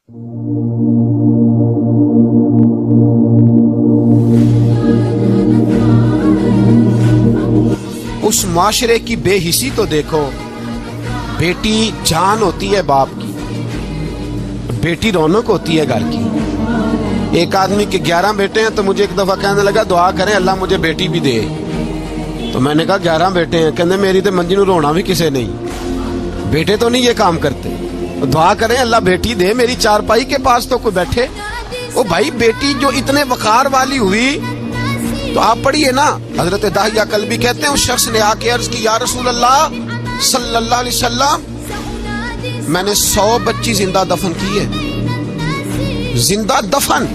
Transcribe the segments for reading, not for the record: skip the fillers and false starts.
اس معاشرے کی بے حسی تو دیکھو، بیٹی جان ہوتی ہے باپ کی، بیٹی رونق ہوتی ہے گھر کی۔ ایک آدمی کے 11 بیٹے ہیں تو مجھے ایک دفعہ کہنے لگا دعا کریں اللہ مجھے بیٹی بھی دے۔ تو میں نے کہا 11 بیٹے ہیں، کہنے میری تو منجی نو رونا بھی کسے نہیں، بیٹے تو نہیں یہ کام کرتے، دعا کریں اللہ بیٹی دے، میری چارپائی کے پاس تو کوئی بیٹھے۔ او بھائی بیٹی جو اتنے وقار والی ہوئی تو آپ پڑھیے نا، حضرت داہیہ کلبی کہتے ہیں اس شخص نے آ کے عرض کی یا رسول اللہ صلی اللہ علیہ وسلم میں نے 100 بچی زندہ دفن کی ہے، زندہ دفن،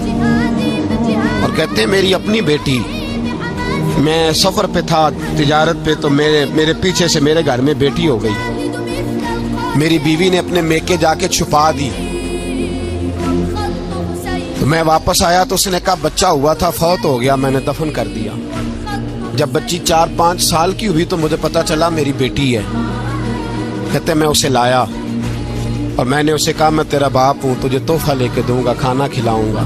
اور کہتے ہیں میری اپنی بیٹی، میں سفر پہ تھا تجارت پہ تو میرے پیچھے سے میرے گھر میں بیٹی ہو گئی، میری بیوی نے اپنے میکے جا کے چھپا دی، تو میں واپس آیا تو اس نے کہا بچہ ہوا تھا فوت ہو گیا، میں نے دفن کر دیا۔ جب بچی 4-5 سال کی ہوئی تو مجھے پتا چلا میری بیٹی ہے، کہتے میں اسے لایا اور میں نے اسے کہا میں تیرا باپ ہوں، تجھے تحفہ لے کے دوں گا، کھانا کھلاؤں گا۔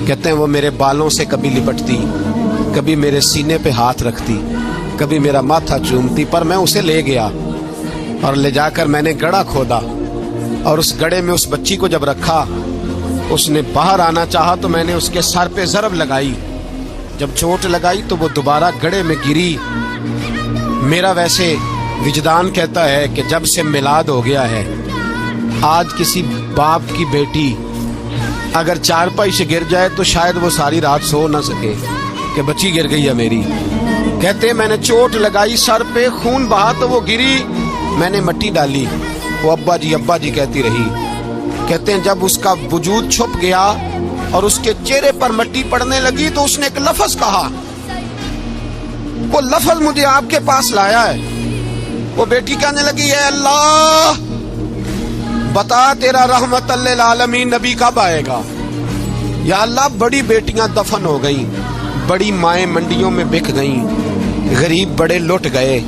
کہتے ہیں وہ میرے بالوں سے کبھی لپٹتی، کبھی میرے سینے پہ ہاتھ رکھتی، کبھی میرا ماتھا چومتی، پر میں اسے لے گیا اور لے جا کر میں نے گڑھا کھودا اور اس گڑھے میں اس بچی کو جب رکھا، اس نے باہر آنا چاہا تو میں نے اس کے سر پہ ضرب لگائی، جب چوٹ لگائی تو وہ دوبارہ گڑھے میں گری۔ میرا ویسے وجدان کہتا ہے کہ جب سے میلاد ہو گیا ہے، آج کسی باپ کی بیٹی اگر چارپائی سے گر جائے تو شاید وہ ساری رات سو نہ سکے کہ بچی گر گئی ہے میری۔ کہتے میں نے چوٹ لگائی سر پہ، خون بہا تو وہ گری، میں نے مٹی ڈالی، وہ ابا جی کہتی رہی۔ کہتے ہیں جب اس کا وجود چھپ گیا اور اس کے چہرے پر مٹی پڑنے لگی تو اس نے ایک لفظ کہا، وہ لفظ مجھے آپ کے پاس لایا ہے۔ وہ بیٹی کہنے لگی اے اللہ بتا تیرا رحمت للعالمین نبی کب آئے گا؟ یا اللہ بڑی بیٹیاں دفن ہو گئیں، بڑی مائیں منڈیوں میں بک گئیں، غریب بڑے لٹ گئے،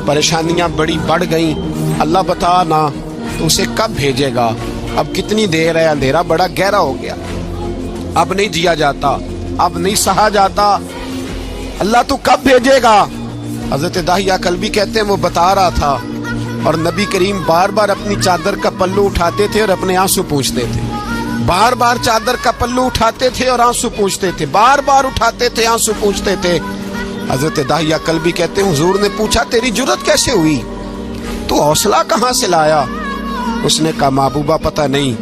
پریشانیاں بڑی بڑھ گئیں، اللہ بتا نا تو اسے کب بھیجے گا؟ اب کتنی دیر ہے، اندھیرا بڑا گہرا ہو گیا، اب نہیں جیا جاتا، اب نہیں سہا جاتا، اللہ تو کب بھیجے گا؟ حضرت داہیہ کلبی کہتے ہیں وہ بتا رہا تھا اور نبی کریم بار بار اپنی چادر کا پلو اٹھاتے تھے اور اپنے آنسو پوچھتے تھے، بار بار چادر کا پلو اٹھاتے تھے اور آنسو پوچھتے تھے، بار بار اٹھاتے تھے آنسو پوچھتے تھے۔ حضرت داہیہ کلبی کہتے ہیں حضور نے پوچھا تیری جرت کیسے ہوئی، تو حوصلہ کہاں سے لایا؟ اس نے کہا محبوبہ پتہ نہیں،